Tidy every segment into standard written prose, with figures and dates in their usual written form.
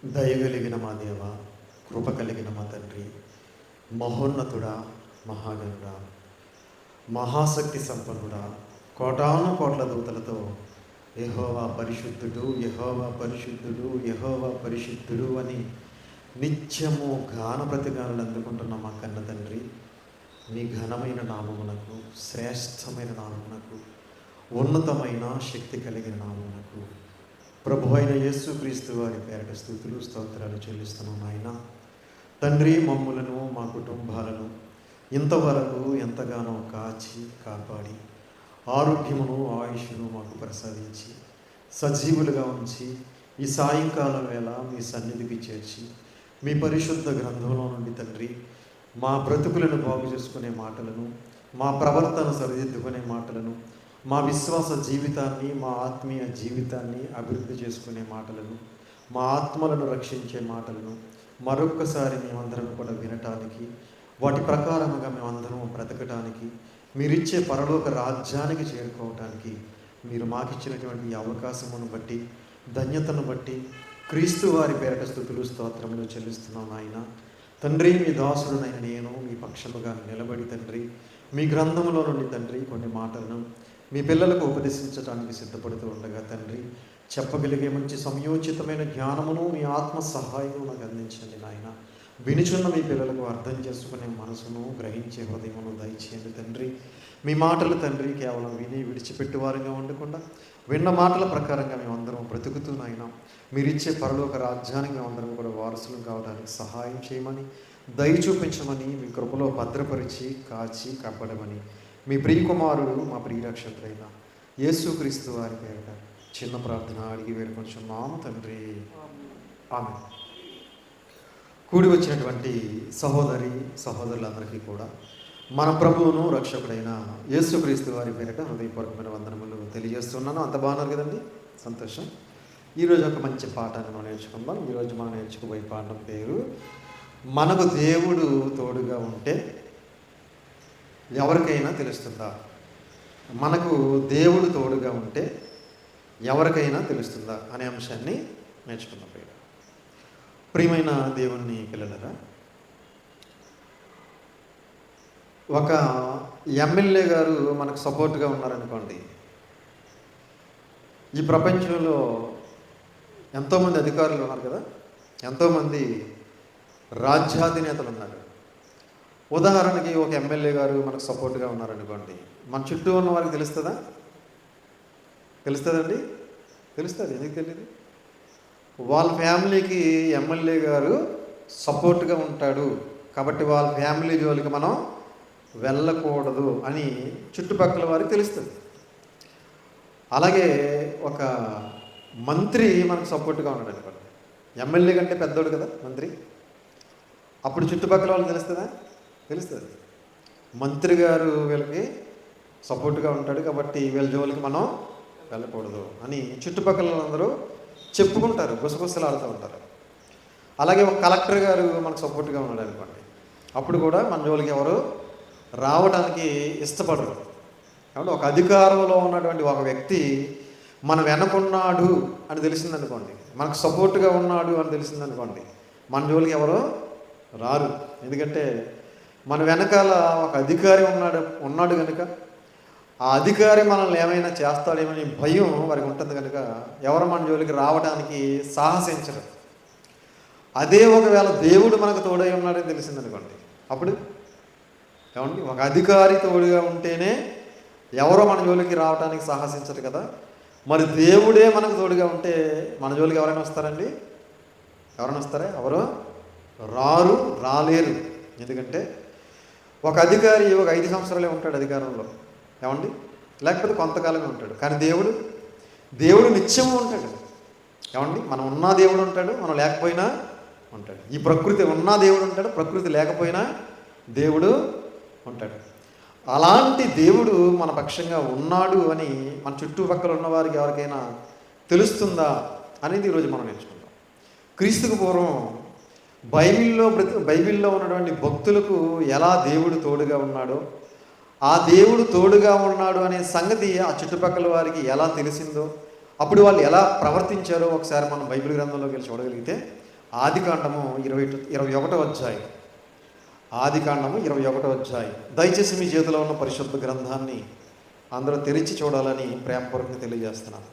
దయగలిగిన మా దేవ, కృప కలిగిన మా తండ్రి, మహోన్నతుడా, మహాగణుడా, మహాశక్తి సంపన్నుడా, కోటాను కోట్ల దూతలతో యెహోవా పరిశుద్ధుడు, యెహోవా పరిశుద్ధుడు, యెహోవా పరిశుద్ధుడు అని నిత్యము గాన ప్రతిగానాలు అందుకుంటున్న మా కన్న తండ్రి, మీ ఘనమైన నామమునకు, శ్రేష్టమైన నామమునకు, ఉన్నతమైన శక్తి కలిగిన నామమునకు ప్రభు అయిన యేసుక్రీస్తు వారి పేరట స్తుతులు స్తోత్రాలు చెల్లిస్తున్నాం నాయన. తండ్రి, మమ్ములను మా కుటుంబాలను ఇంతవరకు ఎంతగానో కాచి కాపాడి ఆరోగ్యమును ఆయుష్ను మాకు ప్రసాదించి సజీవులుగా ఉంచి ఈ సాయంకాలం వేళ మీ సన్నిధికి చేర్చి మీ పరిశుద్ధ గ్రంథంలో నుండి తండ్రి మా బ్రతుకులను బాగు చేసుకునే మాటలను, మా ప్రవర్తన సరిదిద్దుకునే మాటలను, మా విశ్వాస జీవితాన్ని, మా ఆత్మీయ జీవితాన్ని అభివృద్ధి చేసుకునే మాటలను, మా ఆత్మలను రక్షించే మాటలను మరొక్కసారి మేమందరం కూడా వినటానికి, వాటి ప్రకారముగా మేమందరం బ్రతకటానికి, మీరిచ్చే పరలోక రాజ్యానికి చేరుకోవటానికి మీరు మాకిచ్చినటువంటి ఈ అవకాశమును బట్టి, ధన్యతను బట్టి క్రీస్తు వారి పేరట స్తుతులు స్తోత్రములు చెల్లిస్తున్నాం నాయన. తండ్రి, మీ దాసుడునైన నేను మీ పక్షముగా నిలబడి తండ్రి మీ గ్రంథములో నుండి తండ్రి కొన్ని మాటలను మీ పిల్లలకు ఉపదేశించడానికి సిద్ధపడుతూ ఉండగా తండ్రి చెప్పగలిగే మంచి సమయోచితమైన జ్ఞానమును మీ ఆత్మ సహాయము నాకు అందించండి నాయన. వినుచున్న మీ పిల్లలకు అర్థం చేసుకునే మనసును, గ్రహించే హృదయమును దయచేయండి తండ్రి. మీ మాటలు తండ్రి కేవలం విని విడిచిపెట్టు వారిగా ఉండకుండా విన్న మాటల ప్రకారంగా మేమందరం బ్రతుకుతూ నాయన మీరిచ్చే పరలోక రాజ్యానికి మేమందరం కూడా వారసులు కావడానికి సహాయం చేయమని, దయ చూపించమని, మీ కృపలో భద్రపరిచి కాచి కాపాడమని మీ ప్రియకుమారుడు మా ప్రియరక్షకుడైన యేసుక్రీస్తు వారి పేరిట చిన్న ప్రార్థన అడిగి వేడుకొంచున్నాము తండ్రి, ఆమేన్. కూడి వచ్చినటువంటి సహోదరి సహోదరులందరికీ కూడా మన ప్రభువును రక్షకుడైన యేసుక్రీస్తు వారి పేరిట హృదయపూర్వకమైన వందనములు తెలియజేస్తున్నాను. అంత బాగున్నారు కదండి, సంతోషం. ఈరోజు ఒక మంచి పాఠాన్ని మనం నేర్చుకుందాం. ఈరోజు మనం నేర్చుకోబోయే పాఠం పేరు మనకు దేవుడు తోడుగా ఉంటే ఎవరికైనా తెలుస్తుందా. మనకు దేవుడు తోడుగా ఉంటే ఎవరికైనా తెలుస్తుందా అనే అంశాన్ని నేర్చుకున్నాం. ప్రియమైన దేవుని పిల్లలరా, ఒక ఎమ్మెల్యే గారు మనకు సపోర్ట్గా ఉన్నారనుకోండి, ఈ ప్రపంచంలో ఎంతోమంది అధికారులు ఉన్నారు కదా, ఎంతోమంది రాజ్యాధినేతలు ఉన్నారు. ఉదాహరణకి ఒక ఎమ్మెల్యే గారు మనకు సపోర్ట్గా ఉన్నారనుకోండి, మన చుట్టూ ఉన్న వారికి తెలుస్తుందా? తెలుస్తుందండి, తెలుస్తుంది. ఎందుకు తెలియదు? వాళ్ళ ఫ్యామిలీకి ఎమ్మెల్యే గారు సపోర్ట్గా ఉంటాడు కాబట్టి వాళ్ళ ఫ్యామిలీ జోలికి మనం వెళ్ళకూడదు అని చుట్టుపక్కల వారికి తెలుస్తుంది. అలాగే ఒక మంత్రి మనకు సపోర్ట్గా ఉన్నాడు అనుకోండి, ఎమ్మెల్యే కంటే పెద్దోడు కదా మంత్రి, అప్పుడు చుట్టుపక్కల వాళ్ళకి తెలుస్తుందా? తెలుస్తుంది. మంత్రి గారు వీళ్ళకి సపోర్ట్గా ఉంటాడు కాబట్టి వీళ్ళ జోలికి మనం వెళ్ళకూడదు అని చుట్టుపక్కల అందరూ చెప్పుకుంటారు, గుసగుసలాడుతూ ఉంటారు. అలాగే ఒక కలెక్టర్ గారు మనకు సపోర్ట్గా ఉన్నాడు అనుకోండి, అప్పుడు కూడా మన జోలికి ఎవరు రావడానికి ఇష్టపడరు. కాబట్టి ఒక అధికారంలో ఉన్నటువంటి ఒక వ్యక్తి మన వెనకున్నాడు అని తెలిసిందనుకోండి, మనకు సపోర్ట్గా ఉన్నాడు అని తెలిసిందనుకోండి, మన జోలికి ఎవరు రారు. ఎందుకంటే మన వెనకాల ఒక అధికారి ఉన్నాడు కనుక ఆ అధికారి మనల్ని ఏమైనా చేస్తాడేమని భయం వారికి ఉంటుంది కనుక ఎవరు మన జోలికి రావడానికి సాహసించరు. అదే ఒకవేళ దేవుడు మనకు తోడై ఉన్నాడని తెలిసిందనుకోండి, అప్పుడు ఏమండి, ఒక అధికారి తోడుగా ఉంటేనే ఎవరో మన జోలికి రావడానికి సాహసించరు కదా. మరి దేవుడే మనకు తోడుగా ఉంటే మన జోలికి ఎవరైనా వస్తారండి? ఎవరైనా వస్తారా? ఎవరు రారు, రాలేరు. ఎందుకంటే ఒక అధికారి ఒక 5 సంవత్సరాలే ఉంటాడు అధికారంలో, ఏమండి, లేకపోతే కొంతకాలమే ఉంటాడు. కానీ దేవుడు నిత్యము ఉంటాడు. ఏమండి, మనం ఉన్నా దేవుడు ఉంటాడు, మనం లేకపోయినా ఉంటాడు. ఈ ప్రకృతి ఉన్నా దేవుడు ఉంటాడు, ప్రకృతి లేకపోయినా దేవుడు ఉంటాడు. అలాంటి దేవుడు మన పక్షంగా ఉన్నాడు అని మన చుట్టుపక్కల ఉన్న వారికి ఎవరికైనా తెలుస్తుందా అనేది ఈరోజు మనం నేర్చుకుందాం. క్రీస్తుకు పూర్వం బైబిల్లో ఉన్నటువంటి భక్తులకు ఎలా దేవుడు తోడుగా ఉన్నాడో, ఆ దేవుడు తోడుగా ఉన్నాడు అనే సంగతి ఆ చుట్టుపక్కల వారికి ఎలా తెలిసిందో, అప్పుడు వాళ్ళు ఎలా ప్రవర్తించారో ఒకసారి మనం బైబిల్ గ్రంథంలోకి వెళ్ళి చూడగలిగితే ఆదికాండము 21వ అధ్యాయం. ఆదికాండము 21వ అధ్యాయం. దయచేసి మీ చేతిలో ఉన్న పరిశుద్ధ గ్రంథాన్ని అందరూ తెరిచి చూడాలని ప్రేమపూర్వకంగా తెలియజేస్తున్నాను.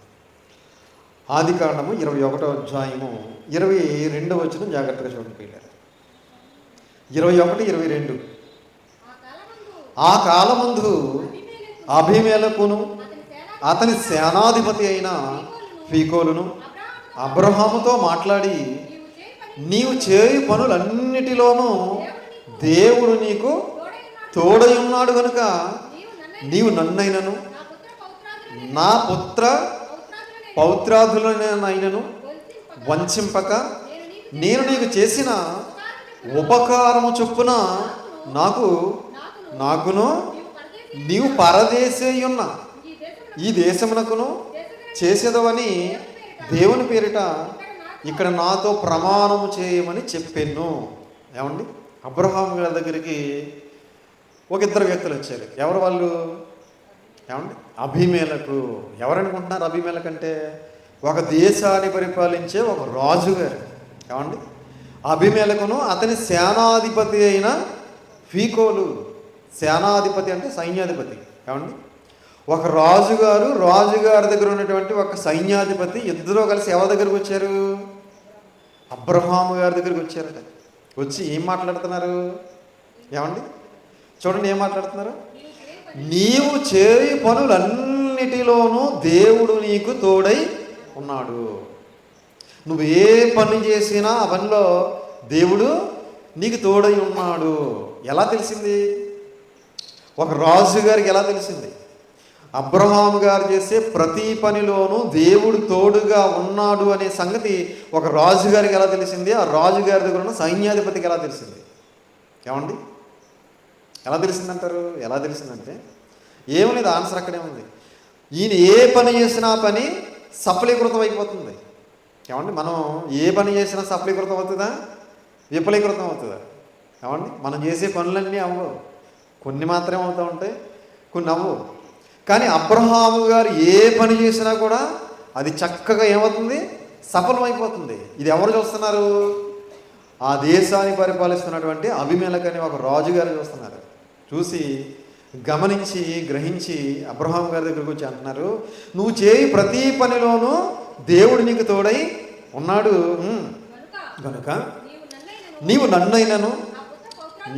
ఆదికాండము 21వ అధ్యాయము 22వ వచనం జాగ్రత్తగా చూడండి పిల్లలు. 21, 22. ఆ కాలమందు అబీమెలెకును అతని సేనాధిపతి అయిన ఫీకోలును అబ్రహాముతో మాట్లాడి, నీవు చేయు పనులన్నిటిలోనూ దేవుడు నీకు తోడై ఉన్నాడు కనుక నీవు నన్నైనను నా పుత్ర పౌత్రాదులనైనను వంచింపక నేను నీకు చేసిన ఉపకారము చొప్పున నాకును నీవు పరదేశేయున్న ఈ దేశమునకును చేసేదవని దేవుని పేరిట ఇక్కడ నాతో ప్రమాణము చేయమని చెప్పాను. ఏమండి, అబ్రహాం గారి దగ్గరికి ఒక ఇద్దరు వ్యక్తులు వచ్చారు. ఎవరు వాళ్ళు? ఏమండి, అబీమెలెకు. ఎవరనుకుంటున్నారు అబీమెలెకు అంటే? ఒక దేశాన్ని పరిపాలించే ఒక రాజుగారు. ఏమండి, అబీమెలెకును అతని సేనాధిపతి అయిన ఫీకోలు. సేనాధిపతి అంటే సైన్యాధిపతి. ఏమండి, ఒక రాజుగారి దగ్గర ఉన్నటువంటి ఒక సైన్యాధిపతి ఇద్దరూ కలిసి ఎవరి దగ్గరికి వచ్చారు? అబ్రహాము గారి దగ్గరికి వచ్చారట. వచ్చి ఏం మాట్లాడుతున్నారు? ఏమండి చూడండి, ఏం మాట్లాడుతున్నారు? నీవు చేయు పనులన్నిటిలోనూ దేవుడు నీకు తోడై ఉన్నాడు. నువ్వు ఏ పని చేసినా ఆ పనిలో దేవుడు నీకు తోడై ఉన్నాడు. ఎలా తెలిసింది? ఒక రాజు గారికి ఎలా తెలిసింది? అబ్రహాము గారు చేసే ప్రతి పనిలోనూ దేవుడు తోడుగా ఉన్నాడు అనే సంగతి ఒక రాజుగారికి ఎలా తెలిసింది? ఆ రాజుగారి దగ్గర ఉన్న సైన్యాధిపతికి ఎలా తెలిసింది? ఏమండి, ఎలా తెలిసిందంటారు? ఎలా తెలిసిందంటే ఏం లేదు, ఆన్సర్ అక్కడే ఉంది. ఈయన ఏ పని చేసినా పని సఫలీకృతం అయిపోతుంది. ఏమండి, మనం ఏ పని చేసినా సఫలీకృతం అవుతుందా? విఫలీకృతం అవుతుందా? ఏమండి, మనం చేసే పనులన్నీ అవ్వవు. కొన్ని మాత్రమే అవుతూ ఉంటాయి, కొన్ని అవ్వవు. కానీ అబ్రహాము గారు ఏ పని చేసినా కూడా అది చక్కగా ఏమవుతుంది? సఫలమైపోతుంది. ఇది ఎవరు చూస్తున్నారు? ఆ దేశాన్ని పరిపాలిస్తున్నటువంటి అబీమెలెకు అనే ఒక రాజుగారు చూస్తున్నారు. చూసి గమనించి గ్రహించి అబ్రహాం గారి దగ్గరికి వచ్చి అంటున్నారు, నువ్వు చేయి ప్రతి పనిలోనూ దేవుడు నీకు తోడై ఉన్నాడు కనుక నీవు నన్నైనను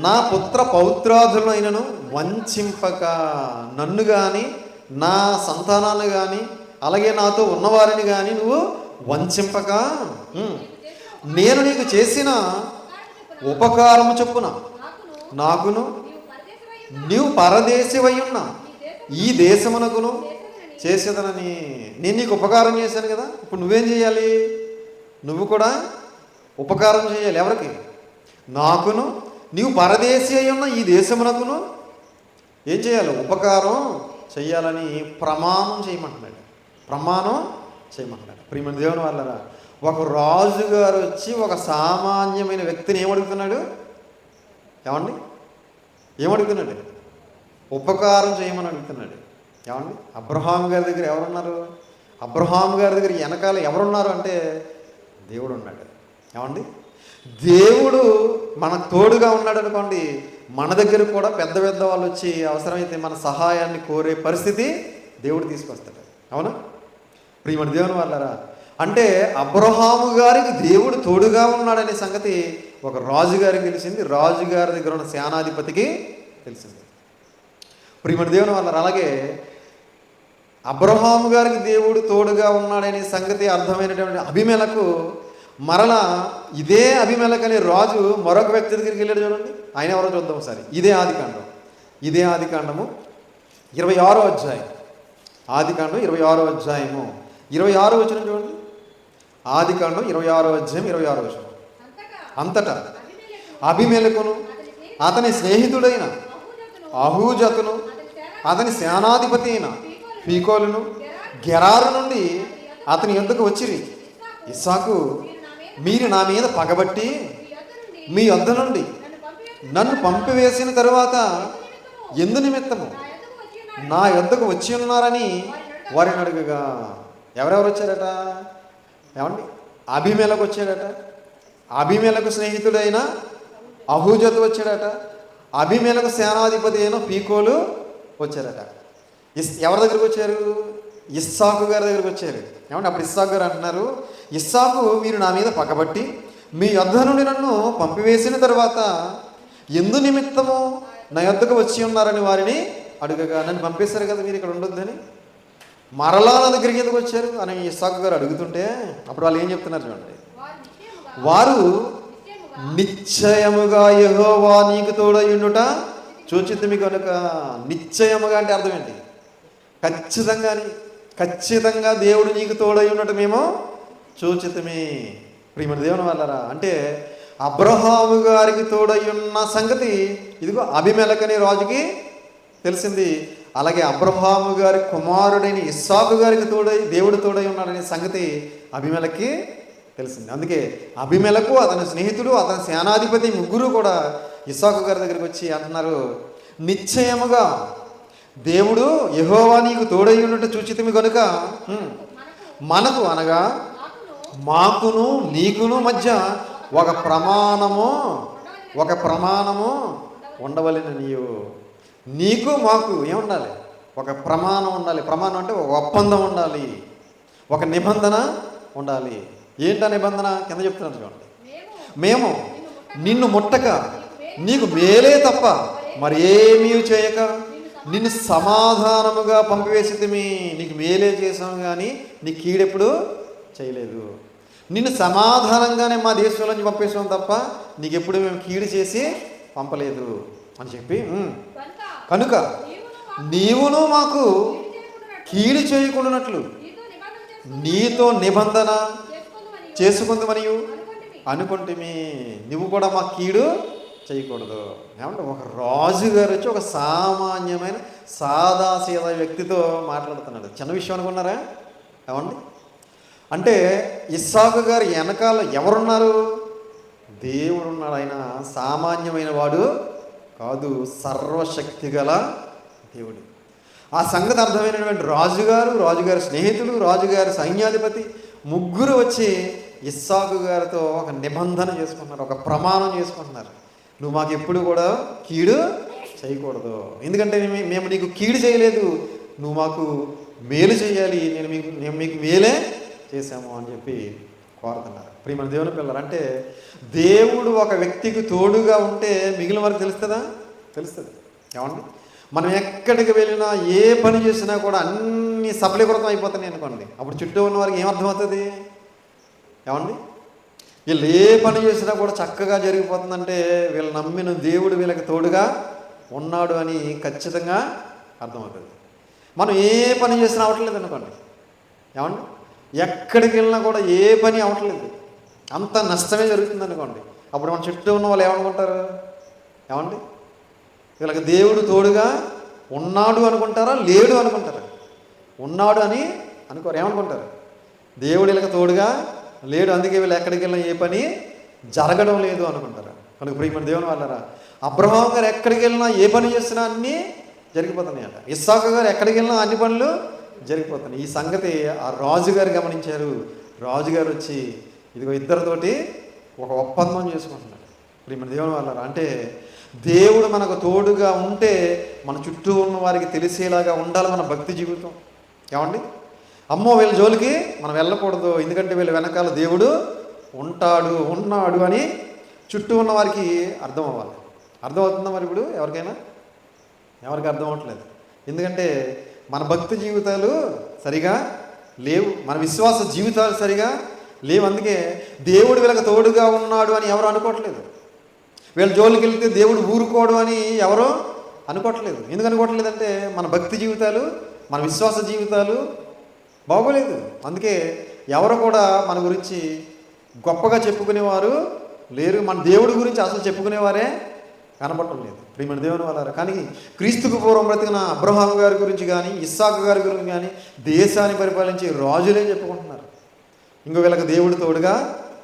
నా పుత్ర పౌత్రాదులైనను వంచింపక, నన్ను కానీ నా సంతానాన్ని కానీ అలాగే నాతో ఉన్నవారిని కానీ నువ్వు వంచింపక, నేను నీకు చేసిన ఉపకారము చొప్పున నాకును నీవు పరదేశివై ఉన్న ఈ దేశమునకును చేసేదనని. నేను నీకు ఉపకారం చేశాను కదా, ఇప్పుడు నువ్వేం చేయాలి? నువ్వు కూడా ఉపకారం చేయాలి. ఎవరికి? నాకును నీవు పరదేశి అయి ఉన్న ఈ దేశమునకును ఏం చేయాలి? ఉపకారం చెయ్యాలని ప్రమాణం చేయమంటున్నాడు. ప్రమాణం చేయమంటున్నాడు. ప్రియమైన దేవుని వాళ్ళరా, ఒక రాజుగారు వచ్చి ఒక సామాన్యమైన వ్యక్తిని ఏమడుగుతున్నాడు? ఏమండి, ఏమడుగుతున్నాడు? ఉపకారం చేయమని అడుగుతున్నాడు. ఏమండి, అబ్రహాం గారి దగ్గర ఎవరున్నారు? అబ్రహాం గారి దగ్గర వెనకాల ఎవరున్నారు అంటే దేవుడు ఉన్నాడు. ఏమండి, దేవుడు మనకు తోడుగా ఉన్నాడు అనుకోండి, మన దగ్గర కూడా పెద్ద పెద్ద వాళ్ళు వచ్చి అవసరమైతే మన సహాయాన్ని కోరే పరిస్థితి దేవుడు తీసుకొస్తాడు. అవునా ప్రియమైన దేవుని వాళ్ళరా? అంటే అబ్రహాము గారికి దేవుడు తోడుగా ఉన్నాడనే సంగతి ఒక రాజుగారికి తెలిసింది, రాజుగారి దగ్గర ఉన్న సేనాధిపతికి తెలిసింది. ప్రియమైన దేవుని వాళ్ళరా, అలాగే అబ్రహాము గారికి దేవుడు తోడుగా ఉన్నాడనే సంగతి అర్థమైనటువంటి అబీమెలెకు మరలా ఇదే అబీమెలెకు అనే రాజు మరొక వ్యక్తి దగ్గరికి వెళ్ళాడు. చూడండి, ఆయన ఎవరో చూద్దాం ఒకసారి. ఇదే ఆదికాండము 26వ అధ్యాయం. ఆదికాండం 26వ అధ్యాయము 26వ వచనం చూడండి. ఆదికాండం 26వ అధ్యాయం 26వ వచనం. అంతటా అబీమెలెకును అతని స్నేహితుడైన అహూజతును అతని సేనాధిపతి అయిన ఫీకోలును గెరారు నుండి అతని యొద్దకు వచ్చిరి. ఇస్సాకు, మీరు నా మీద పగబట్టి మీ యొద్ద నుండి నన్ను పంపివేసిన తరువాత ఎందు నిమిత్తము నా యొద్దకు వచ్చి ఉన్నారని వారిని అడుగగా, ఎవరెవరు వచ్చారట? ఏమండి, అబీమెలెకు వచ్చాడట, అబీమెలెకు స్నేహితుడైన అహూజతు వచ్చాడట. అబీమెలెకు సేనాధిపతి అయిన పీకోలు వచ్చారట. ఎవరి దగ్గరికి వచ్చారు? ఇస్సాకు గారి దగ్గరికి వచ్చారు. ఏమంటే అప్పుడు ఇస్సాకు గారు అంటున్నారు, ఇస్సాకు, మీరు నా మీద పగబట్టి మీ యొద్ద నుండి నన్ను పంపివేసిన తర్వాత ఎందు నిమిత్తము నా యొద్దకు వచ్చి ఉన్నారని వారిని అడుగగా, నన్ను పంపేశారు కదా మీరు ఇక్కడ ఉండొద్దని, మరలా నా దగ్గరికి ఎందుకు వచ్చారు అని ఇస్సాకు గారు అడుగుతుంటే అప్పుడు వాళ్ళు ఏం చెప్తున్నారు చూడండి. వారు నిశ్చయముగా యెహోవా నీకు తోడయుండుట చూచితిమి కనుక. నిశ్చయముగా అంటే అర్థం ఏంటి? ఖచ్చితంగా దేవుడు నీకు తోడై ఉన్నట్టు మేము చూచితిమి. ప్రియమైన దేవుని వాళ్ళరా, అంటే అబ్రహాము గారికి తోడై ఉన్న సంగతి ఇదిగో అబీమెలెకు రాజుకి తెలిసింది. అలాగే అబ్రహాము గారి కుమారుడైన ఇస్సాకు గారికి దేవుడు తోడై ఉన్నాడనే సంగతి అబీమెలెకుకి తెలిసింది. అందుకే అబీమెలెకు, అతని స్నేహితుడు, అతని సేనాధిపతి ముగ్గురు కూడా ఇస్సాకు గారి దగ్గరికి వచ్చి అంటున్నారు, నిశ్చయముగా దేవుడు యెహోవా నీకు తోడై ఉన్నట్టు చూచితిమి కనుక మనకు అనగా మాకును నీకును మధ్య ఒక ప్రమాణము ఉండవలెను. నీకు మాకు ఏముండాలి? ఒక ప్రమాణం ఉండాలి. ప్రమాణం అంటే ఒక ఒప్పందం ఉండాలి, ఒక నిబంధన ఉండాలి. ఏంటా నిబంధన? కింద చెప్తున్నాను చూడండి. మేము నిన్ను ముట్టక నీకు మేలే తప్ప మరి ఏమీ చేయక నిన్ను సమాధానముగా పంపివేసితిమి. నీకు మేలే చేసాము కానీ నీ కీడెప్పుడు చేయలేదు. నిన్ను సమాధానంగానే మా దేశంలో నుంచి పంపేసాం తప్ప నీకెప్పుడు మేము కీడు చేసి పంపలేదు అని చెప్పి, కనుక నీవును మాకు కీడు చేయకుండానట్లు నీతో నిబంధన చేసుకుందామని అనుకుంటుమి. నువ్వు కూడా మా కీడు చేయకూడదు. ఏమంటే ఒక రాజు గారు వచ్చి ఒక సామాన్యమైన సాదాసీదా వ్యక్తితో మాట్లాడుతున్నాడు. చిన్న విషయం అనుకున్నారా? ఏమండి, అంటే ఇస్సాకు గారు వెనకాల ఎవరున్నారు? దేవుడు ఉన్నాడు. ఆయన సామాన్యమైన వాడు కాదు, సర్వశక్తి గల దేవుడు. ఆ సంగతి అర్థమైనటువంటి రాజుగారి స్నేహితులు, రాజుగారి సైన్యాధిపతి ముగ్గురు వచ్చి ఇస్సాకు గారితో ఒక నిబంధన చేసుకుంటున్నారు, ఒక ప్రమాణం చేసుకుంటున్నారు. నువ్వు మాకు ఎప్పుడు కూడా కీడు చేయకూడదు, ఎందుకంటే మేము నీకు కీడు చేయలేదు, నువ్వు మాకు మేలు చేయాలి, మేము మీకు మేలే చేశాము అని చెప్పి కోరుతున్నారు. ప్రియమైన దేవుని పిల్లలు, అంటే దేవుడు ఒక వ్యక్తికి తోడుగా ఉంటే మిగిలిన వారికి తెలుస్తుంది. ఏమండి, మనం ఎక్కడికి వెళ్ళినా ఏ పని చేసినా కూడా అన్నీ సఫలీకృతం అయిపోతున్నాయి అనుకోండి. అప్పుడు చుట్టూ ఉన్న వారికి ఏమర్థమవుతుంది? ఏమండి, వీళ్ళు ఏ పని చేసినా కూడా చక్కగా జరిగిపోతుందంటే వీళ్ళు నమ్మిన దేవుడు వీళ్ళకి తోడుగా ఉన్నాడు అని ఖచ్చితంగా అర్థమవుతుంది. మనం ఏ పని చేసినా అవ్వట్లేదు అనుకోండి. ఏమండి, ఎక్కడికి వెళ్ళినా కూడా ఏ పని అవ్వట్లేదు, అంత నష్టమే జరుగుతుంది అనుకోండి. అప్పుడు మన చుట్టూ ఉన్న వాళ్ళు ఏమనుకుంటారు? ఏమండి, వీళ్ళకి దేవుడు తోడుగా ఉన్నాడు అనుకుంటారా, లేడు అనుకుంటారా? ఉన్నాడు అని అనుకోరు. ఏమనుకుంటారు? దేవుడు వీళ్ళకి తోడుగా లేడు, అందుకే వీళ్ళు ఎక్కడికి వెళ్ళినా ఏ పని జరగడం లేదు అనుకుంటారు. కనుక ప్రియమైన దేవుని వాళ్ళరా, అబ్రహాం గారు ఎక్కడికి వెళ్ళినా ఏ పని చేసినా అన్నీ జరిగిపోతున్నాయి అంట. ఇస్సాకు గారు ఎక్కడికి వెళ్ళినా అన్ని పనులు జరిగిపోతున్నాయి. ఈ సంగతి ఆ రాజుగారు గమనించారు. రాజుగారు వచ్చి ఇదిగో ఇద్దరితోటి ఒక ఒప్పందం చేసుకుంటున్నాడు. ప్రియమైన దేవుని వాళ్ళరా, అంటే దేవుడు మనకు తోడుగా ఉంటే మన చుట్టూ ఉన్న వారికి తెలిసేలాగా ఉండాలి మన భక్తి జీవితం. ఏమండి, అమ్మో వీళ్ళ జోలికి మనం వెళ్ళకూడదు, ఎందుకంటే వీళ్ళ వెనకాల దేవుడు ఉన్నాడు అని చుట్టూ ఉన్న వారికి అర్థం అవ్వాలి. అర్థమవుతుందా మరి ఇప్పుడు ఎవరికి అర్థం అవ్వట్లేదు? ఎందుకంటే మన భక్తి జీవితాలు సరిగా లేవు, మన విశ్వాస జీవితాలు సరిగా లేవు. అందుకే దేవుడు వీళ్ళకి తోడుగా ఉన్నాడు అని ఎవరు అనుకోవట్లేదు. వీళ్ళ జోలికి వెళ్తే దేవుడు ఊరుకోడు అని ఎవరో అనుకోవట్లేదు. ఎందుకు అనుకోవట్లేదంటే మన భక్తి జీవితాలు, మన విశ్వాస జీవితాలు బాగోలేదు. అందుకే ఎవరు కూడా మన గురించి గొప్పగా చెప్పుకునేవారు లేరు. మన దేవుడి గురించి అసలు చెప్పుకునేవారే కనబడటం లేదు. ప్రియమైన దేవుని వాళ్ళారా, కానీ క్రీస్తుకు పూర్వం బ్రతికిన అబ్రహాం గారి గురించి కానీ, ఇస్సాకు గారి గురించి కానీ దేశాన్ని పరిపాలించే రాజులే చెప్పుకుంటున్నారు ఇంకో వీళ్ళకి దేవుడు తోడుగా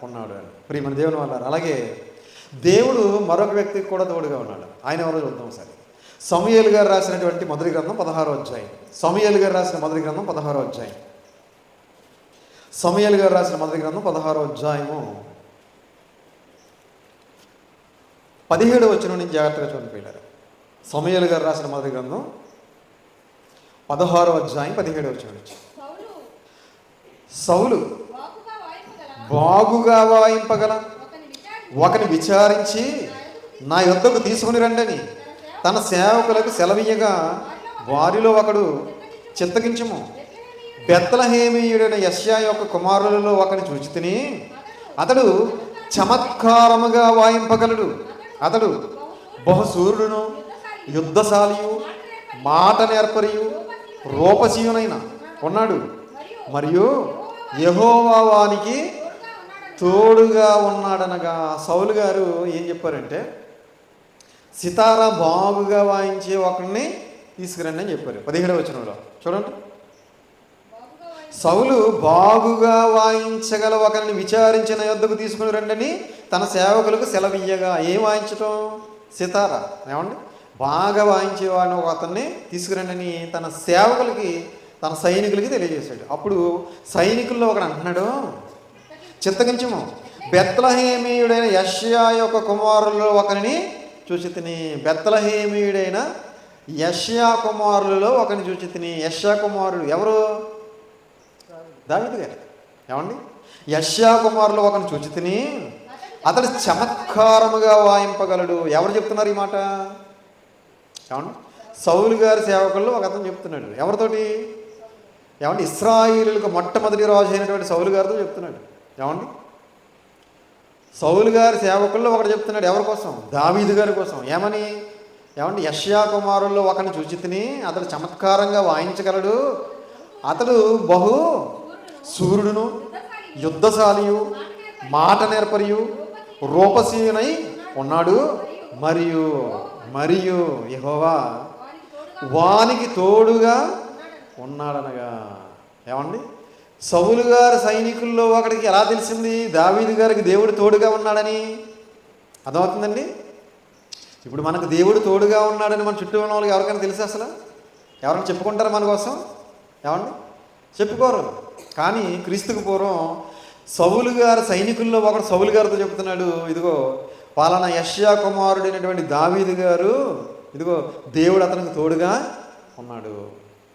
ఉన్నాడు అని. ప్రియమైన దేవుని వాళ్ళారా, అలాగే దేవుడు మరొక వ్యక్తికి కూడా తోడుగా ఉన్నాడు. ఆయన ఎవరో చూద్దాం ఒకసారి. సమూయేలు గారు రాసినటువంటి మొదటి గ్రంథం 16వ అధ్యాయం. సమూయేలు గారు రాసిన మొదటి గ్రంథం 16వ అధ్యాయం. సమూయేలు గారు రాసిన మొదటి గ్రంథం 16వ అధ్యాయము 17వ వచనం నుంచి జాగ్రత్తగా చూడండి పిల్లలు. సమూయేలు గారు రాసిన మొదటి గ్రంథం 16వ అధ్యాయం 17వ వచనం నుంచి. సౌలు బాగుగా వాయింపగల ఒకని విచారించి నా యొద్దకు తీసుకుని రండని తన సేవకులకు సెలవీయగా వారిలో ఒకడు చిత్తగించుము, బెత్లెహేమీయుడైన యెషయా యొక్క కుమారులలో ఒకని చూచితిని, అతడు చమత్కారముగా వాయింపగలడు, అతడు బహుశూరుడును యుద్ధశాలియు మాట నేర్పరియు రూపశీయునైన ఉన్నాడు, మరియు యెహోవా వానికి తోడుగా ఉన్నాడనగా. సౌలు గారు ఏం చెప్పారంటే సితారా బాగుగా వాయించే ఒకరిని తీసుకురండి అని చెప్పారు. 17వ వచనంలో చూడండి. సౌలు బాగుగా వాయించగల ఒకరిని విచారించిన యొద్దకు తీసుకుని రండని తన సేవకులకు సెలవియ్యగా. ఏం వాయించటం? సితారా. ఏమండి? బాగా వాయించేవాడిని ఒక అతన్ని తీసుకురండి తన సేవకులకి, తన సైనికులకి తెలియజేశాడు. అప్పుడు సైనికుల్లో ఒకడు అంటున్నాడు, చిత్తగించము, బెత్లెహేమీయుడైన యెషయా యొక్క కుమారులలో ఒకరిని చూచితిని. బెత్లెహేమీయుడైన యెషయా కుమారులలో ఒకరిని చూచితిని. యెషయా కుమారుడు ఎవరు? దావీదు గారు. ఏమండి? యెషయా కుమారులు ఒకరిని చూచితిని, అతడు చమత్కారముగా వాయింపగలడు. ఎవరు చెప్తున్నారు ఈ మాట? ఏమండి? సౌలు గారి సేవకుల్లో ఒక అతను చెప్తున్నాడు. ఎవరితోటి? ఏమండి? ఇశ్రాయేలులకు మొట్టమొదటి రాజు అయినటువంటి సౌలు గారితో చెప్తున్నాడు. ఏమండి? సౌలు గారి సేవకుల్లో ఒకటి చెప్తున్నాడు. ఎవరి కోసం? దావీదు గారి కోసం. ఏమని? ఏమండి? యెషయా కుమారుల్లో ఒకరిని చూచితిని, అతడు చమత్కారంగా వాయించగలడు, అతడు బహు సూర్యుడును యుద్ధశాలియు మాట నేర్పరియు రూపశీయునై ఉన్నాడు, మరియు మరియు యెహోవా వానికి తోడుగా ఉన్నాడనగా. ఏమండి? సౌలు గారి సైనికుల్లో ఒకడికి ఎలా తెలిసింది దావీదు గారికి దేవుడు తోడుగా ఉన్నాడని? అర్థమవుతుందండి? ఇప్పుడు మనకు దేవుడు తోడుగా ఉన్నాడని మన చుట్టూ ఉన్న వాళ్ళకి ఎవరికైనా తెలుసు? అసలు ఎవరైనా చెప్పుకుంటారా మన కోసం? ఏమండి? చెప్పుకోరు. కానీ క్రీస్తుకు పూర్వం సౌలు గారి సైనికుల్లో ఒకడు సౌలు గారితో చెప్తున్నాడు, ఇదిగో పాలనా యెషయా కుమారుడైనటువంటి దావీదు గారు, ఇదిగో దేవుడు అతనికి తోడుగా ఉన్నాడు.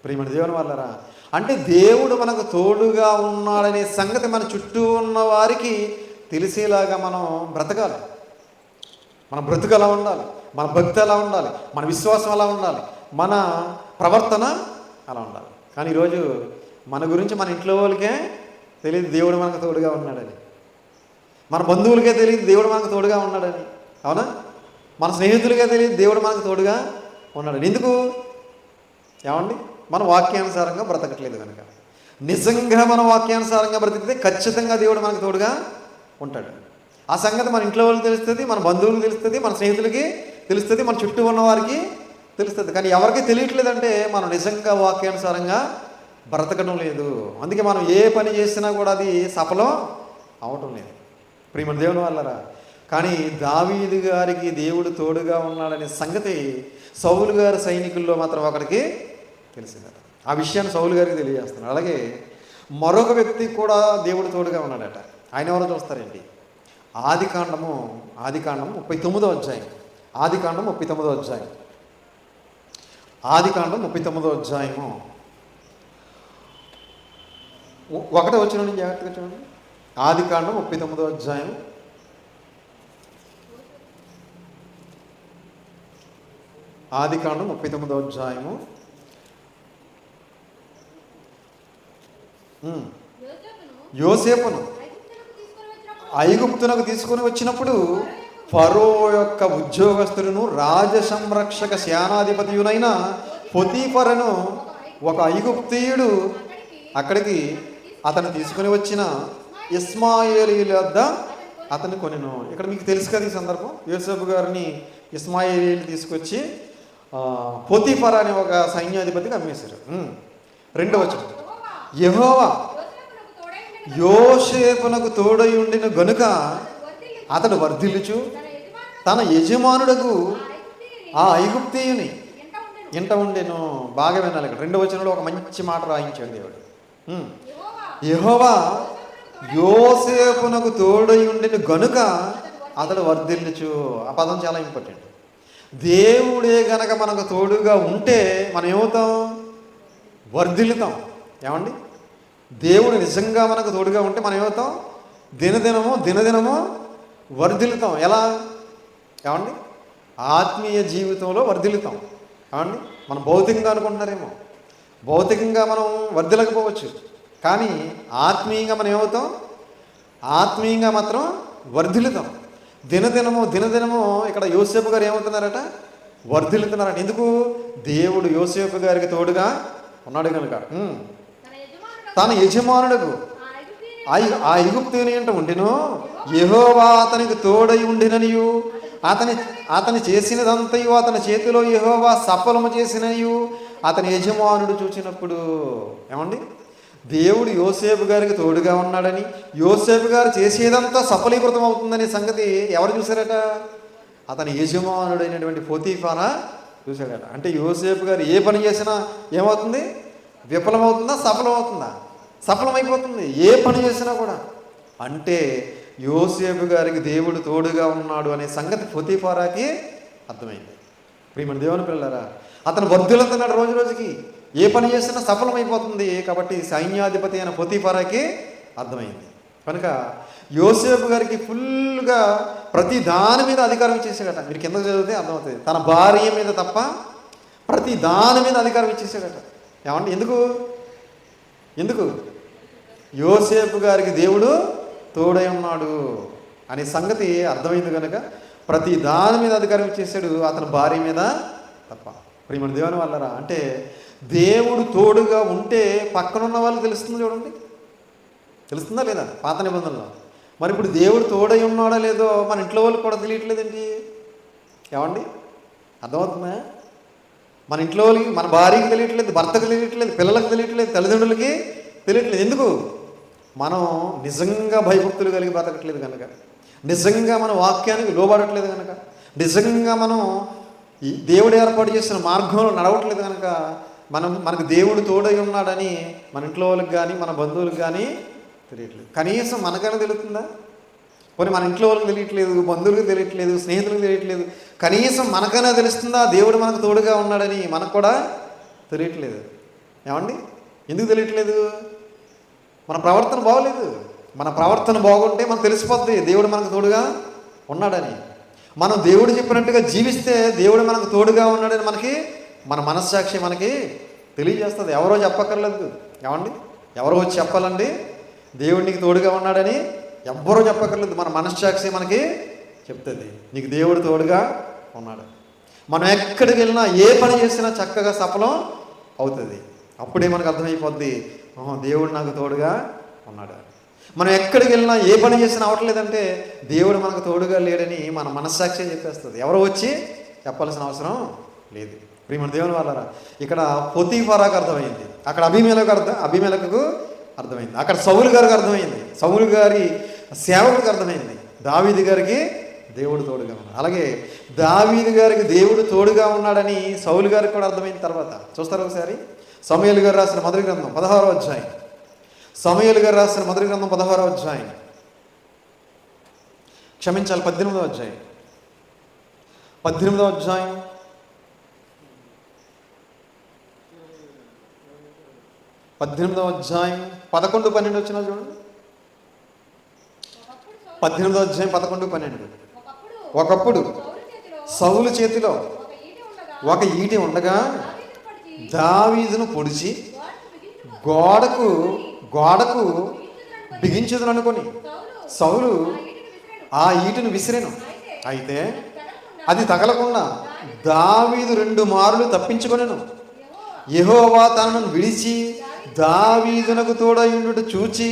ప్రియమైన దేవుని వాళ్ళరా, అంటే దేవుడు మనకు తోడుగా ఉన్నాడనే సంగతి మన చుట్టూ ఉన్న వారికి తెలిసేలాగా మనం బ్రతకాలి. మన బ్రతుకు ఎలా ఉండాలి, మన భక్తి ఎలా ఉండాలి, మన విశ్వాసం ఎలా ఉండాలి, మన ప్రవర్తన అలా ఉండాలి. కానీ ఈరోజు మన గురించి మన ఇంట్లో వాళ్ళకే తెలియదు దేవుడు మనకు తోడుగా ఉన్నాడని, మన బంధువులకే తెలియదు దేవుడు మనకు తోడుగా ఉన్నాడని. అవునా? మన స్నేహితులకే తెలియదు దేవుడు మనకు తోడుగా ఉన్నాడని. ఎందుకు? ఏమండి? మన వాక్యానుసారంగా బ్రతకట్లేదు కనుక. నిజంగా మన వాక్యానుసారంగా బ్రతికితే ఖచ్చితంగా దేవుడు మనకు తోడుగా ఉంటాడు. ఆ సంగతి మన ఇంట్లో వాళ్ళకి తెలుస్తుంది, మన బంధువులకు తెలుస్తుంది, మన స్నేహితులకి తెలుస్తుంది, మన చుట్టూ ఉన్న వారికి తెలుస్తుంది. కానీ ఎవరికి తెలియట్లేదంటే మనం నిజంగా వాక్యానుసారంగా బ్రతకడం లేదు. అందుకే మనం ఏ పని చేసినా కూడా అది సఫలం అవటం లేదు. ప్రియమైన దేవుని వాళ్ళరా, కానీ దావీదు గారికి దేవుడు తోడుగా ఉన్నాడనే సంగతి సౌలు గారి సైనికుల్లో మాత్రం ఒకడికి తెలిసిందట. ఆ విషయాన్ని సౌలు గారికి తెలియజేస్తున్నాడు. అలాగే మరొక వ్యక్తి కూడా దేవుడు తోడుగా ఉన్నాడట. ఆయన ఎవరో చూస్తారండి. ఆదికాండము 39వ అధ్యాయం. ఆదికాండం 39వ అధ్యాయం. ఆదికాండం 39వ అధ్యాయము 1వ వచనం నుంచి జాగ్రత్తగా చూడండి. ఆదికాండం 39వ అధ్యాయం 39వ అధ్యాయము యోసేపును ఐగుప్తునకు తీసుకొని వచ్చినప్పుడు ఫరో యొక్క ఉద్యోగస్తులను రాజ సంరక్షక సేనాధిపతియునైన పొతీఫరను ఒక ఐగుప్తీయుడు అక్కడికి అతను తీసుకుని వచ్చిన ఇస్మాయేలీయుల వద్ద అతన్ని కొనెను. ఇక్కడ మీకు తెలుసు కదా ఈ సందర్భం. యోసేపు గారిని ఇస్మాయేలీయులు తీసుకొచ్చి పొతీఫర్ అనే ఒక సైన్యాధిపతికి అమ్మేశారు. 2వ వచనం, యెహోవా యోసేపునకు తోడై ఉండిన గనుక అతడు వర్ధిల్లుచు తన యజమానుడకు ఆ ఐగుప్తీయుని ఇంట ఉండెను. బాగా వినాలి. ఇక్కడ 2వ వచనంలో ఒక మంచి మాట రాయించాడు దేవుడు. యెహోవా యోసేపునకు తోడై ఉండిన గనుక అతడు వర్ధిల్లుచు. ఆ పదం చాలా ఇంపార్టెంట్. దేవుడే గనక మనకు తోడుగా ఉంటే మనం ఏమవుతాం? వర్ధిల్లుతాం. ఏమండి? దేవుడు నిజంగా మనకు తోడుగా ఉంటే మనం ఏమవుతాం? దినదినము వర్ధిల్లుతాం. ఎలా? ఏమండి? ఆత్మీయ జీవితంలో వర్ధిల్లుతాం. ఏమండి? మనం భౌతికంగా అనుకుంటున్నారేమో, భౌతికంగా మనం వర్ధిల్లకపోవచ్చు, కానీ ఆత్మీయంగా మనం ఏమవుతాం? ఆత్మీయంగా మాత్రం వర్ధిల్లుతాం. దినదినము ఇక్కడ యోసేపు గారు ఏమవుతున్నారట? వర్ధిల్లుతున్నారట. ఎందుకు? దేవుడు యోసేపు గారికి తోడుగా ఉన్నాడు కనుక. తన యజమానులకు ఆ ఐగుప్తుని అంట ఉండిను, యెహోవా అతనికి తోడై ఉండిననియు, అతని చేసినదంతయు అతని చేతిలో యెహోవా సఫలము చేసినయు అతని యజమానుడు చూచినప్పుడు. ఏమండి? దేవుడు యోసేపు గారికి తోడుగా ఉన్నాడని, యోసేపు గారు చేసేదంతా సఫలీకృతం అవుతుందనే సంగతి ఎవరు చూశారట? అతని యజమానుడైనటువంటి పోతీఫారా చూశాడట. అంటే యోసేపు గారు ఏ పని చేసినా ఏమవుతుంది? విఫలమవుతుందా? సఫలమవుతుందా? సఫలమైపోతుంది ఏ పని చేసినా కూడా. అంటే యోసేపు గారికి దేవుడు తోడుగా ఉన్నాడు అనే సంగతి పోతీఫారాకి అర్థమైంది. ప్రియమైన దేవుని పిల్లలారా, అతను వర్ధిల్లుతున్నాడు రోజు రోజుకి, ఏ పని చేసినా సఫలమైపోతుంది. కాబట్టి సైన్యాధిపతి అయిన పోతీఫారాకి అర్థమైంది. కనుక యోసేపు గారికి ఫుల్గా ప్రతి దాని మీద అధికారం ఇచ్చేసాడట. మీరు కింద చదివితే అర్థమవుతుంది. తన భార్య మీద తప్ప ప్రతి దాని మీద అధికారం ఇచ్చేసాడట. ఏమంటే ఎందుకు? యోసేపు గారికి దేవుడు తోడై ఉన్నాడు అనే సంగతి అర్థమైంది కనుక ప్రతి దాని మీద అధికారం ఇచ్చేసాడు, అతని భార్య మీద తప్ప. ప్రియమైన దేవుని వల్లరా, అంటే దేవుడు తోడుగా ఉంటే పక్కనున్న వాళ్ళు తెలుస్తుంది. చూడండి, తెలుస్తుందా లేదా? పాత నిబంధనలో. మరి ఇప్పుడు దేవుడు తోడై ఉన్నాడో లేదో మన ఇంట్లో వాళ్ళకి కూడా తెలియట్లేదండి. ఏమండి? అర్థమవుతుందా? మన ఇంట్లో వాళ్ళకి, మన భార్యకి తెలియట్లేదు, భర్తకు తెలియట్లేదు, పిల్లలకు తెలియట్లేదు, తల్లిదండ్రులకి తెలియట్లేదు. ఎందుకు? మనం నిజంగా భయభక్తులు కలిగి బ్రతకట్లేదు కనుక, నిజంగా మన వాక్యానికి లోబడట్లేదు కనుక, నిజంగా మనం ఈ దేవుడు ఏర్పాటు చేసిన మార్గంలో నడవట్లేదు కనుక మనకు దేవుడు తోడై ఉన్నాడని మన ఇంట్లో వాళ్ళకి కానీ మన బంధువులకు కానీ తెలియట్లేదు. కనీసం మనకైనా తెలుస్తుందా? పోనీ మన ఇంట్లో వాళ్ళకి తెలియట్లేదు, బంధువులకు తెలియట్లేదు, స్నేహితులకు తెలియట్లేదు, కనీసం మనకైనా తెలుస్తుందా దేవుడు మనకు తోడుగా ఉన్నాడని? మనకు కూడా తెలియట్లేదు. ఏమండి? ఎందుకు తెలియట్లేదు? మన ప్రవర్తన బాగోలేదు. మన ప్రవర్తన బాగుంటే మనకు తెలిసిపోద్ది దేవుడు మనకు తోడుగా ఉన్నాడని. మనం దేవుడు చెప్పినట్టుగా జీవిస్తే దేవుడు మనకు తోడుగా ఉన్నాడని మన మనస్సాక్షి మనకి తెలియజేస్తుంది. ఎవరో చెప్పక్కర్లేదు. ఏమండి? ఎవరో వచ్చి చెప్పాలండి దేవుడు నీకు తోడుగా ఉన్నాడని? ఎవ్వరూ చెప్పక్కర్లేదు. మన మనస్సాక్షి మనకి చెప్తుంది నీకు దేవుడు తోడుగా ఉన్నాడు. మనం ఎక్కడికి వెళ్ళినా ఏ పని చేసినా చక్కగా సఫలం అవుతుంది. అప్పుడే మనకు అర్థమైపోద్ది, దేవుడు నాకు తోడుగా ఉన్నాడు. మనం ఎక్కడికి వెళ్ళినా ఏ పని చేసినా అవ్వట్లేదంటే దేవుడు మనకు తోడుగా లేడని మన మనస్సాక్షి చెప్పేస్తుంది. ఎవరో వచ్చి చెప్పాల్సిన అవసరం లేదు. ప్రియమైన దేవుని వాళ్ళరా, ఇక్కడ పోతీఫారాకు అర్థమైంది, అక్కడ అబీమెలెకుకు అర్థమైంది, అక్కడ సౌలు గారికి అర్థమైంది, సౌలు గారి సేవకుడికి అర్థమైంది, దావీదు గారికి దేవుడు తోడుగా ఉన్నాడు. అలాగే దావీదు గారికి దేవుడు తోడుగా ఉన్నాడని సౌలు గారికి కూడా అర్థమైన తర్వాత చూస్తారు ఒకసారి. సమూయేలు గారు రాసిన మొదటి గ్రంథం 16వ అధ్యాయం. సమూయేలు గారు రాసిన మొదటి గ్రంథం 16వ అధ్యాయం, క్షమించాలి 18వ అధ్యాయం. 18వ అధ్యాయం 11-12 వచ్చినా చూడండి. 18వ అధ్యాయం 11-12. ఒకప్పుడు సౌలు చేతిలో ఒక ఈటె ఉండగా దావీదును పొడిచి గోడకు బిగించదును అనుకొని సౌలు ఆ ఈటెను విసిరెను. అయితే అది తగలకుండా దావీదు 2 మారులు తప్పించుకొనెను. యెహోవా తనను విడిచి దావీదునకు తోడయుండుట చూచి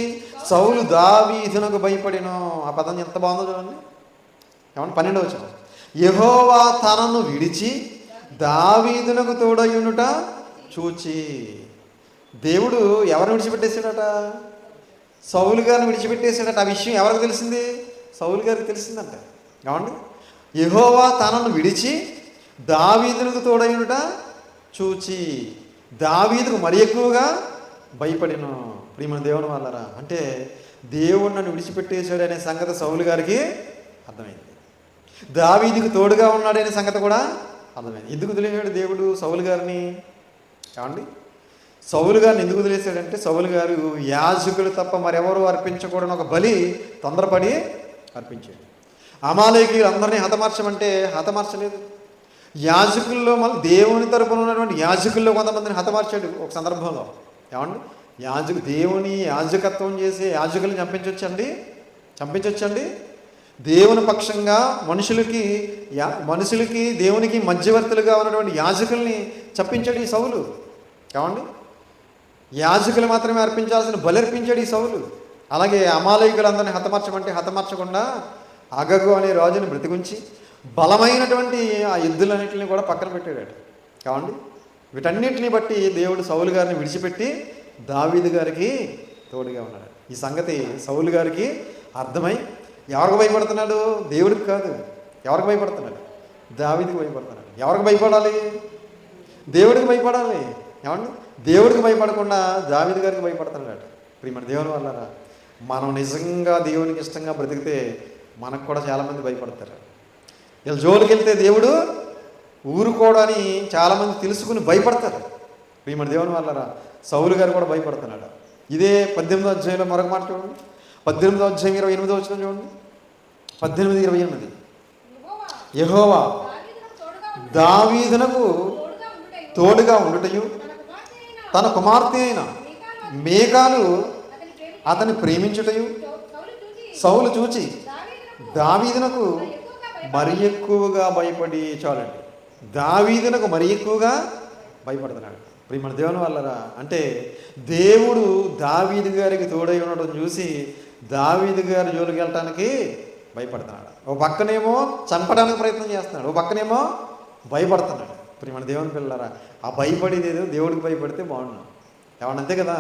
సౌలు దావీదునకు భయపడెను. ఆ పదం ఎంత బాగుందో చూడండి. ఏమంటే 12వ వచనం, యెహోవా తనను విడిచి దావీదునకు తోడయుండుట చూచి. దేవుడు ఎవరిని విడిచిపెట్టేశాడట? సౌలు గారిని విడిచిపెట్టేశాడట. ఆ విషయం ఎవరికి తెలిసింది? సౌలు గారికి తెలిసిందంట. ఏమండి? యెహోవా తనను విడిచి దావీదునకు తోడయుండుట చూచి దావీదుకు మరి ఎక్కువగా భయపడిను. ప్రియమైన దేవుని వాళ్ళరా, అంటే దేవుడు నన్ను విడిచిపెట్టేశాడు అనే సంగతి సౌలు గారికి అర్థమైంది. దావీదుకు తోడుగా ఉన్నాడనే సంగతి కూడా అర్థమైంది. ఎందుకు వదిలేశాడు దేవుడు సౌలు గారిని? ఏమండి, సౌలు గారిని ఎందుకు వదిలేశాడంటే, సౌలు గారు యాజకుడు తప్ప మరెవరు అర్పించకూడని ఒక బలి తొందరపడి అర్పించాడు. అమాలేకీయులు అందరినీ హతమార్చమంటే హతమార్చలేదు. యాజకుల్లో మళ్ళీ దేవుని తరపున ఉన్నటువంటి యాజకుల్లో కొంతమందిని హతమార్చాడు ఒక సందర్భంలో. ఏమండి, దేవుని యాజకత్వం చేసే యాజకుల్ని చంపించవచ్చండి. దేవుని పక్షంగా మనుషులకి దేవునికి మధ్యవర్తులుగా ఉన్నటువంటి యాజకుల్ని చంపించాడు ఈ సౌలు. ఏమండి, యాజకులు మాత్రమే అర్పించాల్సిన బలి అర్పించాడు ఈ సౌలు. అలాగే అమాలేకులందరినీ హతమార్చమంటే హతమార్చకుండా అగగు అనే రాజుని బ్రతికుంచి బలమైనటువంటి ఆ ఎద్దులన్నింటినీ కూడా పక్కన పెట్టాడు. ఏమండి, వీటన్నిటిని బట్టి దేవుడు సౌలు గారిని విడిచిపెట్టి దావీదు గారికి తోడుగా ఉన్నాడు. ఈ సంగతి సౌలు గారికి అర్థమై ఎవరికి భయపడుతున్నాడు? దేవుడికి కాదు. ఎవరికి భయపడుతున్నాడు? దావీదుకి భయపడుతున్నాడు. ఎవరికి భయపడాలి? దేవుడికి భయపడాలి. ఏమండి, దేవుడికి భయపడకుండా దావీదు గారికి భయపడుతున్నాడు. ప్రియమైన దేవుని వల్లరా, మనం నిజంగా దేవునికి ఇష్టంగా బ్రతికితే మనకు కూడా చాలామంది భయపడతారు. వీళ్ళ జోలికి వెళ్తే దేవుడు ఊరుకోవడాన్ని చాలామంది తెలుసుకుని భయపడతారు. ప్రియమైన దేవుని వల్లరా, సౌలు గారు కూడా భయపడుతున్నాడు. ఇదే 18వ అధ్యాయంలో మరొక మాట చూడండి. 18వ అధ్యాయం 28వ వచనం చూడండి. 18:28 యెహోవా దావీదునకు తోడుగా ఉండుటయు తన కుమార్తె అయిన మీకాలు అతని ప్రేమించుటయు సౌలు చూచి దావీదునకు మరి ఎక్కువగా భయపడి, చాలండి, దావీదునకు మరి ఎక్కువగా భయపడుతున్నాడు. ప్రియమైన దేవుని వల్లరా, అంటే దేవుడు దావీదు గారికి తోడై ఉండడం చూసి దావీదు గారి జోలికి వెళ్ళటానికి భయపడుతున్నాడు. ఓ పక్కనేమో చంపడానికి ప్రయత్నం చేస్తున్నాడు, ఓ పక్కనేమో భయపడుతున్నాడు. ప్రియమైన దేవుని పిల్లరా, ఆ భయపడేది ఏదో దేవుడికి భయపడితే బాగున్నాం. ఏమన్నా అంతే కదా.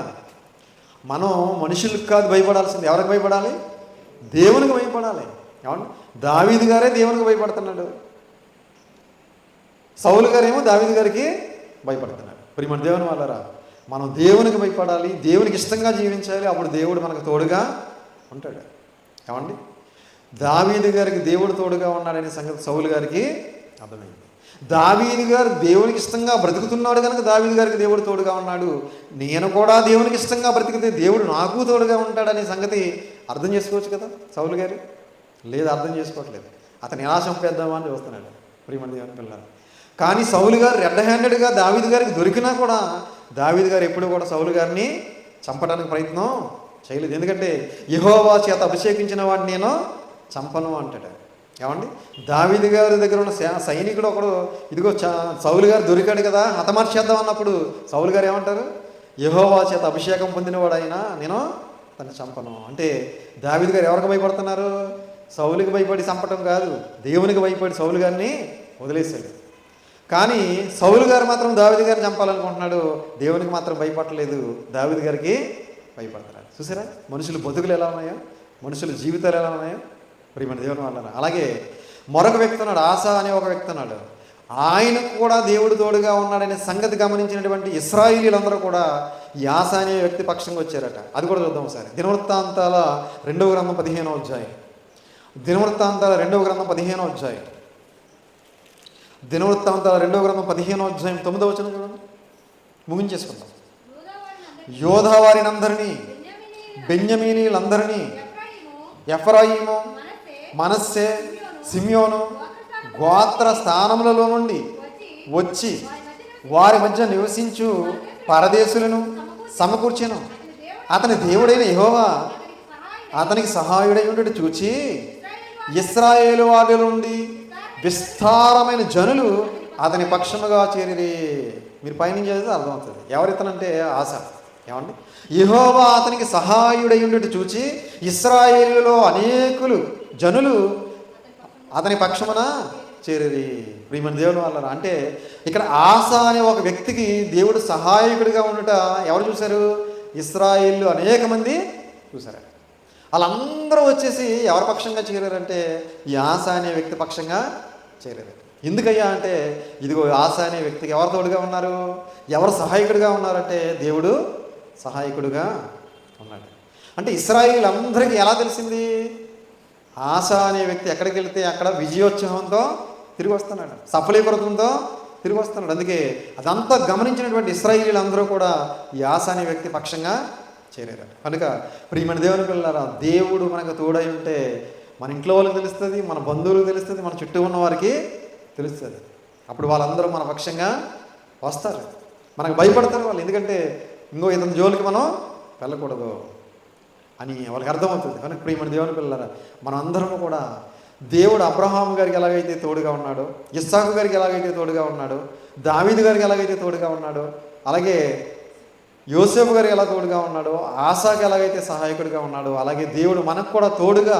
మనం మనుషులకు కాదు భయపడాల్సింది. ఎవరికి భయపడాలి? దేవునికి భయపడాలి. ఏమన్నా దావీదు గారే దేవునికి భయపడుతున్నాడు, సౌలు గారేమో దావీదు గారికి భయపడుతున్నాడు. ప్రియమైన దేవుని వల్లరా, మనం దేవునికి భయపడాలి, దేవునికి ఇష్టంగా జీవించాలి. అప్పుడు దేవుడు మనకు తోడుగా ఉంటాడు. ఏమండి, దావీదు గారికి దేవుడు తోడుగా ఉన్నాడనే సంగతి సౌలు గారికి అర్థమైంది. దావీదు గారు దేవునికి ఇష్టంగా బ్రతుకుతున్నాడు కనుక దావీదు గారికి దేవుడు తోడుగా ఉన్నాడు. నేను కూడా దేవునికి ఇష్టంగా బ్రతికితే దేవుడు నాకు తోడుగా ఉంటాడనే సంగతి అర్థం చేసుకోవచ్చు కదా సౌలు గారు. లేదు, అర్థం చేసుకోవట్లేదు. అతను ఎలా చంపేద్దామా అని చూస్తున్నాడు. ప్రియమైన దేవుని పిల్లలు, కానీ సౌలు గారు రెడ్ హ్యాండెడ్గా దావీదు గారికి దొరికినా కూడా దావీదు గారు ఎప్పుడు కూడా సౌలు గారిని చంపడానికి ప్రయత్నం చేయలేదు. ఎందుకంటే యెహోవా చేత అభిషేకించిన వాడిని నేను చంపను అంటాడు. ఏమండి, దావీదు గారి దగ్గర ఉన్న సైనికుడు ఒకడు, ఇదిగో సౌలు గారు దొరికాడు కదా, హతమార్చేద్దాం అన్నప్పుడు సౌలు గారు ఏమంటారు? యెహోవా చేత అభిషేకం పొందినవాడు అయినా నేను తను చంపను. అంటే దావీదు గారు ఎవరికి భయపడుతున్నారు? సౌలుకి భయపడి చంపటం కాదు, దేవునికి భయపడి సౌలు గారిని వదిలేశాడు. కానీ సౌలు గారు మాత్రం దావీదు గారిని చంపాలనుకుంటున్నాడు, దేవునికి మాత్రం భయపడలేదు, దావీదు గారికి భయపడతారు. చూసారా మనుషుల బతుకులు ఎలా ఉన్నాయో, మనుషుల జీవితాలు ఎలా ఉన్నాయో. ప్రియమైన దేవుని వల్ల అలాగే మరొక వ్యక్తి ఉన్నాడు, ఆసా అనే ఒక వ్యక్తి ఉన్నాడు. ఆయనకు కూడా దేవుడు తోడుగా ఉన్నాడనే సంగతి గమనించినటువంటి ఇశ్రాయేలీలందరూ కూడా ఈ ఆసా అనే వ్యక్తి పక్షంగా వచ్చారట. అది కూడా చూద్దాం ఒకసారి. దినవృత్తాంతాల 2వ గ్రంథం 15వ అధ్యాయం. దినవృత్తాంతాల 2వ గ్రంథం 15వ అధ్యాయం. దినవృత్తాంతాల 2వ గ్రంథం 15వ అధ్యాయం 9వ వచనం చూడండి, ముగించేసుకుందాం. యోధా వారినందరినీ, బెన్యమీనీలందరినీ, ఎఫ్రాయిము, మనస్సే, సిమ్యోను గోత్ర స్థానములలో నుండి వచ్చి వారి మధ్య నివసించు పరదేశులను సమకూర్చెను. అతని దేవుడైన యెహోవా అతనికి సహాయుడై ఉండేది చూచి ఇశ్రాయేలు వారి నుండి విస్తారమైన జనులు అతని పక్షముగా చేరిరి. మీరు పైనుంచి చదివితే అర్థమవుతుంది ఎవరితనంటే ఆశ. ఏమండి, యెహోవా అతనికి సహాయుడై ఉండేది చూచి ఇశ్రాయేలులో అనేకులు జనులు అతని పక్షమున చేరిరి. ప్రియమైన దేవుని వల్ల అంటే ఇక్కడ ఆస అనే ఒక వ్యక్తికి దేవుడు సహాయకుడిగా ఉండట ఎవరు చూశారు? ఇశ్రాయేలు అనేక మంది చూశారు. వాళ్ళందరూ వచ్చేసి ఎవరి పక్షంగా చేరారంటే ఈ ఆస అనే వ్యక్తి పక్షంగా చేరారు. ఎందుకయ్యా అంటే ఇదిగో ఆస అనే వ్యక్తికి ఎవరు తోడుగా ఉన్నారు, ఎవరు సహాయకుడిగా ఉన్నారంటే దేవుడు సహాయకుడుగా ఉన్నాడు. అంటే ఇశ్రాయేలు అందరికీ ఎలా తెలిసింది? ఆశ అనే వ్యక్తి ఎక్కడికి వెళ్తే అక్కడ విజయోత్సవంతో తిరిగి వస్తున్నాడు, సఫలీకృతంతో తిరిగి వస్తున్నాడు. అందుకే అదంతా గమనించినటువంటి ఇశ్రాయేలీలందరూ కూడా ఈ ఆశ అనే వ్యక్తి పక్షంగా చేరారు. కనుక ప్రియమైన దేవుని పిల్లలారా, దేవుడు మనకు తోడై ఉంటే మన ఇంట్లో వాళ్ళకి తెలుస్తుంది, మన బంధువులకు తెలుస్తుంది, మన చుట్టూ ఉన్న వారికి తెలుస్తుంది. అప్పుడు వాళ్ళందరూ మన పక్షంగా వస్తారు, మనకు భయపడతారు వాళ్ళు. ఎందుకంటే ఇంకో ఇతని జోలికి మనం వెళ్ళకూడదు అని వాళ్ళకి అర్థమవుతుంది. కనుక ప్రియమైన దేవుని పిల్లలారా, మనం అందరము కూడా దేవుడు అబ్రహాము గారికి ఎలాగైతే తోడుగా ఉన్నాడో, ఇస్సాకు గారికి ఎలాగైతే తోడుగా ఉన్నాడో, దావీదు గారికి ఎలాగైతే తోడుగా ఉన్నాడో, అలాగే యోసేపు గారికి ఎలా తోడుగా ఉన్నాడో, ఆసాకి ఎలాగైతే సహాయకుడిగా ఉన్నాడో, అలాగే దేవుడు మనకు కూడా తోడుగా,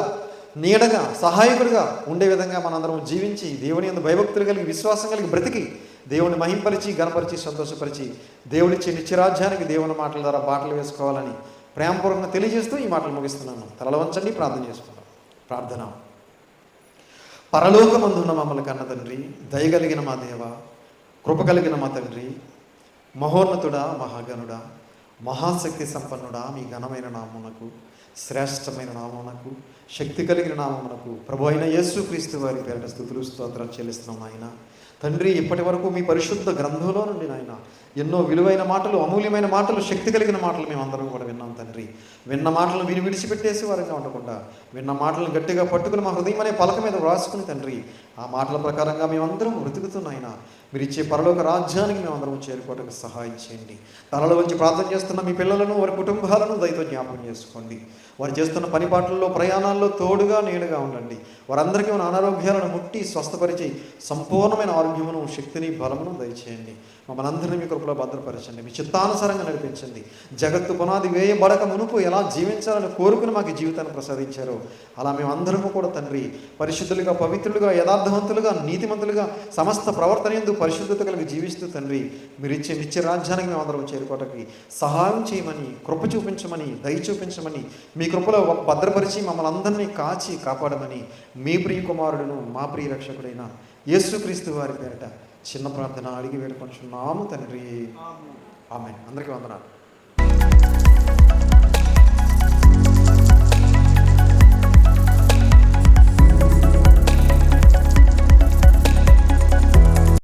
నీడగా, సహాయకుడిగా ఉండే విధంగా మనందరం జీవించి దేవుని యందు భయభక్తులు కలిగి, విశ్వాసం కలిగి బ్రతికి, దేవుని మహింపరిచి, గణపరిచి, సంతోషపరిచి, దేవుడిచ్చే నిత్యరాజ్యానికి దేవుని మాటల ద్వారా బాటలు వేసుకోవాలని ప్రేమపూర్వకంగా తెలియజేస్తూ ఈ మాటలు ముగిస్తున్నాను. తలలు వంచండి, ప్రార్థన చేసుకున్నాం. ప్రార్థన. పరలోకమందున్న మమ్మల్ని కన్న తండ్రి, దయగలిగిన మా దేవ, కృప కలిగిన మా తండ్రి, మహోన్నతుడా, మహాగణుడా, మహాశక్తి సంపన్నుడా, మీ ఘనమైన నామమునకు, శ్రేష్టమైన నామమునకు, శక్తి కలిగిన నామమునకు ప్రభు అయిన యేసుక్రీస్తు వారి పేరిట స్తుతులు స్తోత్రాలు చెల్లిస్తున్నాం నాయన. తండ్రి, ఇప్పటి వరకు మీ పరిశుద్ధ గ్రంథంలో నుండి నాయన ఎన్నో విలువైన మాటలు, అమూల్యమైన మాటలు, శక్తి కలిగిన మాటలు మేమందరం కూడా విన్నాం తండ్రి. విన్న మాటలను విడిచిపెట్టేసి వారంగా ఉండకుండా విన్న మాటలను గట్టిగా పట్టుకుని మా హృదయం అనే పలక మీద వ్రాసుకుని తండ్రి, ఆ మాటల ప్రకారంగా మేమందరం బ్రతుకుతున్నాయినా మీరు ఇచ్చే పరలోక రాజ్యానికి మేమందరం చేరుకోవడానికి సహాయం చేయండి. తలలో వచ్చి ప్రార్థన చేస్తున్న మీ పిల్లలను, వారి కుటుంబాలను దయతో జ్ఞాపకం చేసుకోండి. వారు చేస్తున్న పని పాటల్లో, ప్రయాణాల్లో తోడుగా, నీడగా ఉండండి. వారందరికీ మన అనారోగ్యాలను ముట్టి స్వస్థపరిచి సంపూర్ణమైన ఆరోగ్యమును, శక్తిని, బలమును దయచేయండి. మమ్మల్ని అందరినీ మీ కృపలో భద్రపరచండి. మీ చిత్తానుసారంగా నడిపించండి. జగత్తు పునాది వేయబడక మునుపు ఎలా జీవించాలని కోరుకుని మాకు జీవితాన్ని ప్రసాదించారో అలా మేమందరము కూడా తండ్రి పరిశుద్ధులుగా, పవిత్రులుగా, యథార్థవంతులుగా, నీతిమంతులుగా, సమస్త ప్రవర్తన యందు పరిశుద్ధత కలిగి జీవిస్తూ తండ్రి మీరు ఇచ్చే నిత్య రాజ్యానికి మేమందరం చేరుకోవటానికి సహాయం చేయమని, కృప చూపించమని, దయ చూపించమని, మీ కృపలో భద్రపరిచి మమ్మల్ని అందరినీ కాచి కాపాడమని మీ ప్రియ కుమారుడును మా ప్రియ రక్షకుడైన యేసుక్రీస్తు వారి పేరిట చిన్న ప్రార్థన అడిగి వేడుకొంచున్నాము తండ్రి. ఆమేన్. అందరికీ వందనాలు.